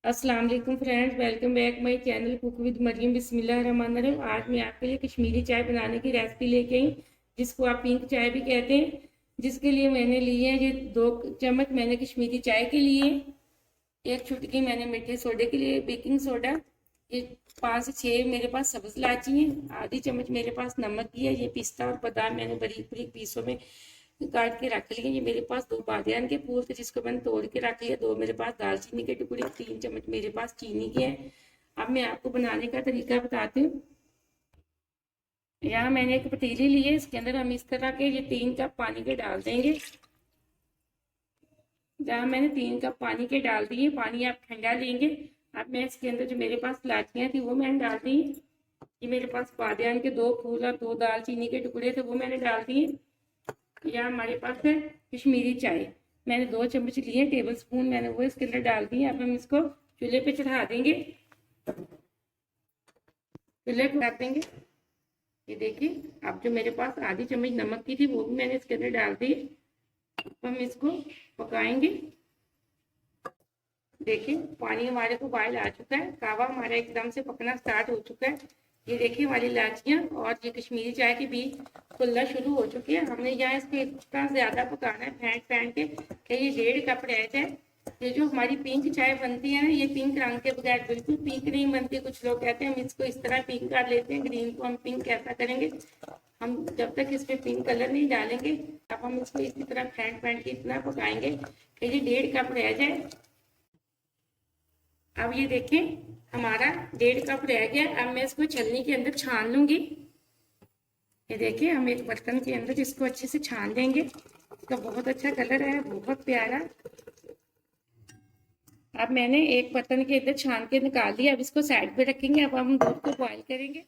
अस्सलाम वालेकुम friends, welcome back my channel cook with Mariam. बिस्मिल्लाहिर्रहमानिर्रहीम। आज मैं आपके लिए कश्मीरी चाय बनाने की रेसिपी लेके आई, जिसको आप पिंक चाय भी कहते हैं। जिसके लिए मैंने लिए ये 2 चम्मच मैंने कश्मीरी चाय के लिए, एक चुटकी मैंने मीठे सोडे के लिए बेकिंग सोडा, ये 5 से 6 मेरे पास सब्ज इलायची है, आधी चम्मच मेरे पास नमक की है। ये पिस्ता और बादाम मैंने बारीक बारीक पीसों में काट के रख लिए। ये मेरे पास 2 बादियान के फूल थे जिसको मैंने तोड़ के रख लिया। 2 मेरे पास दालचीनी के टुकड़े, 3 चम्मच मेरे पास चीनी के है। अब मैं आपको बनाने का तरीका बताती हूँ। यहाँ मैंने एक पतीली ली है, इसके अंदर हम इस तरह के ये 3 कप पानी के डाल देंगे। जहाँ मैंने 3 कप पानी के डाल दिए, पानी आप ठंडा लेंगे। अब मैं इसके अंदर जो मेरे पास इलायचियाँ थी वो मैंने डाल दी। ये मेरे पास बादियान के 2 फूल और 2 दालचीनी के टुकड़े थे वो मैंने डाल दिए। यह हमारे पास है कश्मीरी चाय, मैंने 2 चम्मच लिए, टेबल स्पून मैंने वो इसके अंदर डाल दिए। अब हम इसको चूल्हे पे चढ़ा देंगे, चूल्हे को रख देंगे। ये देखिए, अब जो मेरे पास आधी चम्मच नमक की थी वो भी मैंने इसके अंदर डाल दी। हम इसको पकाएंगे। देखिए, पानी हमारे को बॉयल आ चुका है, कावा हमारा एकदम से पकना स्टार्ट हो चुका है। ये देखिए हमारी इलायचियाँ और ये कश्मीरी चाय के बीज खुलना शुरू हो चुकी है। हमने यहाँ इसको इतना ज्यादा पकाना है फेंट के कि ये 1.5 कप रह जाए। ये जो हमारी पिंक चाय बनती है ना, ये पिंक रंग के बगैर बिल्कुल पिंक नहीं बनती। कुछ लोग कहते हैं हम इसको इस तरह पिंक कर लेते हैं, ग्रीन को हम पिंक कैसा करेंगे। हम जब तक इस पे पिंक कलर नहीं डालेंगे, अब हम इसको इसी तरह फेंट के इतना पकाएंगे कि ये 1.5 कप रह जाए। अब ये देखें, हमारा 1.5 कप रह गया। अब मैं इसको छलनी के अंदर छान लूंगी। ये देखिए, हम एक बर्तन के अंदर इसको अच्छे से छान देंगे। इसका बहुत अच्छा कलर है, बहुत प्यारा। अब मैंने एक बर्तन के अंदर छान के निकाल दिया। अब इसको साइड पे रखेंगे। अब हम दूध को बॉईल करेंगे।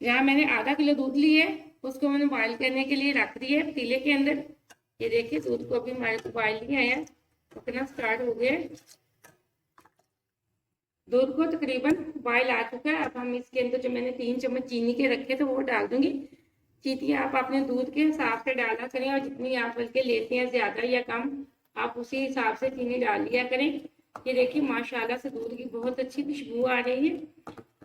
यहाँ मैंने आधा किलो दूध लिया है, उसको मैंने बॉईल करने के लिए रख दिया है पतीले के अंदर। ये देखिए, दूध को अभी हमारे को बॉईल नहीं आया, पकना स्टार्ट हो गया है। दूध को तकरीबन बॉयल आ चुका है। अब हम इसके अंदर जो मैंने 3 चम्मच चीनी के रखे थे वो डाल दूंगी। चीनी आप अपने दूध के हिसाब से डाला करें, और जितनी आप बल्कि लेते हैं ज्यादा या कम, आप उसी हिसाब से चीनी डाल लिया करें। ये देखिए, माशाल्लाह से दूध की बहुत अच्छी खुशबू आ रही है।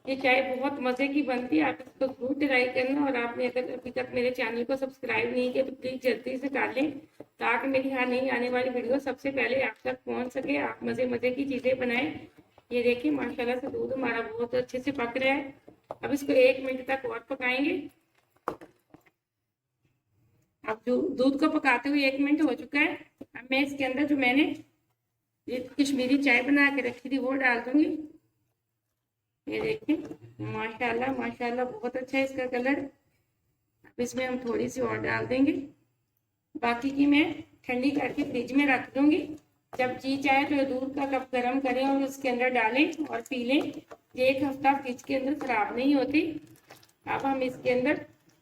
ये चाय बहुत मजे की बनती है, आप इसको जरूर ट्राई करना। और आपने अगर अभी तक मेरे चैनल को सब्सक्राइब नहीं किया तो प्लीज जल्दी से कर लें, ताकि मेरी यहाँ नई आने वाली वीडियो सबसे पहले आप तक पहुंच सके, आप मजे मजे की चीजें बनाएं। ये देखिए, माशाल्लाह से दूध हमारा बहुत अच्छे से पक रहा है। अब इसको 1 मिनट तक और पकाएंगे। अब जो दूध को पकाते हुए 1 मिनट हो चुका है। अब मैं इसके अंदर जो मैंने ये कश्मीरी चाय बना के रखी थी वो डाल दूंगी। ये देखिए, माशाल्लाह माशाल्लाह बहुत अच्छा है इसका कलर। अब इसमें हम थोड़ी सी और डाल देंगे, बाकी की मैं ठंडी करके फ्रिज में रख दूंगी। जब जी चाहे तो दूध का कप गर्म करें और उसके अंदर डालें और पी लें। ये 1 हफ्ता फ्रिज के अंदर खराब नहीं होती। अब हम इसके अंदर,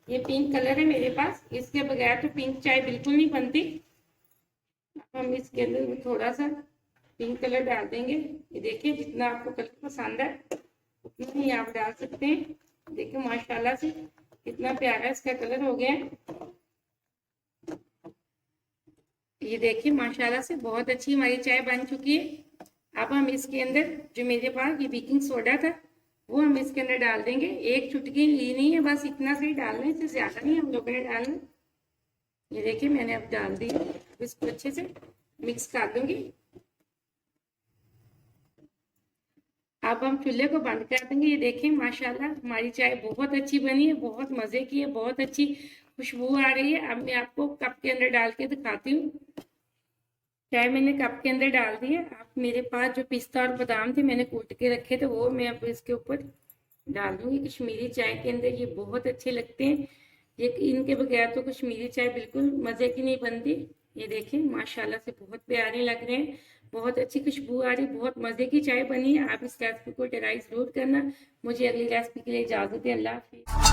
ये पिंक कलर है मेरे पास, इसके बगैर तो पिंक चाय बिल्कुल नहीं बनती। अब हम इसके अंदर थोड़ा सा पिंक कलर डाल देंगे। ये देखिए, जितना आपको कलर पसंद है उतना ही आप डाल सकते हैं। देखिए, माशाल्लाह से कितना प्यारा इसका कलर हो गया है। ये देखिए, माशाल्लाह से बहुत अच्छी हमारी चाय बन चुकी है। अब हम इसके अंदर जो मेरे पास ये बेकिंग सोडा था वो हम इसके अंदर डाल देंगे। 1 चुटकी ली नहीं है, बस इतना से ही डालना है, इससे ज्यादा नहीं हम लोगों ने डालना। ये देखिए, मैंने अब डाल दी। इसको अच्छे से मिक्स कर दूंगी। अब हम चूल्हे को बंद कर देंगे। ये देखिए, माशाल्लाह हमारी चाय बहुत अच्छी बनी है, बहुत मजे की है, बहुत अच्छी खुशबू आ रही है। अब मैं आपको कप के अंदर डाल के दिखाती हूँ। चाय मैंने कप के अंदर डाल दी है। अब मेरे पास जो पिस्ता और बादाम थे मैंने कूट के रखे थे वो मैं अब इसके ऊपर डाल दूंगी। कश्मीरी चाय के अंदर ये बहुत अच्छे लगते हैं। ये इनके बगैर तो कश्मीरी चाय बिल्कुल मजे की नहीं बनती। ये देखिए, माशाल्लाह से बहुत प्यारे लग रहे हैं, बहुत अच्छी खुशबू आ रही, बहुत मजे की चाय बनी है। आप इस रेसिपी को ट्राई जरूर करना। मुझे अगली रेसिपी के लिए इजाजत है। अल्लाह हाफिज।